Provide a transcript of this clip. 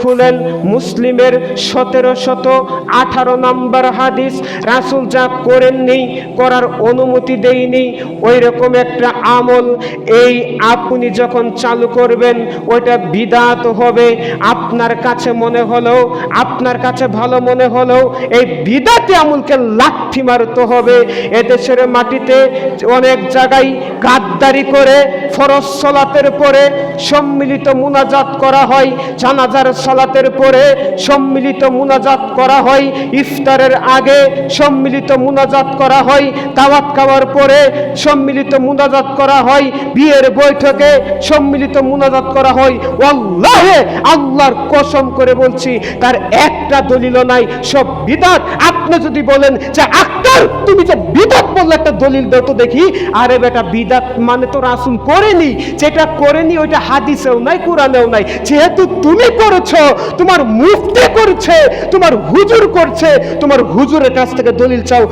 খুলেন মুসলিমের 1718 নম্বর হাদিস। রাসূল যা করেননি, করার অনুমতি দেয়নি, ওই রকম একটা আমল এই আপনি যখন চালু করবেন ওইটা বিদআত হবে। আপনার কাছে মনে হলো, আপনার কাছে ভালো মনে হলো, এই বিদআতি আমলকে লাথি মারতে হবে। এদেশের মাটিতে অনেক জায়গায় গাদ্দারি করে ফরজ সালাতের পরে সম্মিলিত মুনাজাত করা হয়, জানাজার সালাতের পরে সম্মিলিত মুনাজাত করা হয়, ইফতারের আগে সম্মিলিত মুনাজাত করা হয়, দাওয়াত খাওয়ার পরে সম্মিলিত মুনাজাত করা হয়, বিয়ের বৈঠকে সম্মিলিত মুনাজাত করা হয়। ওয়াল্লাহি আল্লাহর কসম করে বলছি তার একটা দলিল নাই, সব বিদআত। আপনি যদি বলেন যে আক্তার তুমি যে বিদআত বললে একটা দলিল দাও তো দেখি, আরে বেটা বিদআত মানে তো রাসূল করেনি, যেটা করেনি ওইটা হাদিসেও নাই, কোরআনেও নাই। যেহেতু তুমি করেছো, তোমার মুফতি করছে, তোমার হুজুর করছে, তোমার হুজুরের কাছ থেকে দলিল চাও।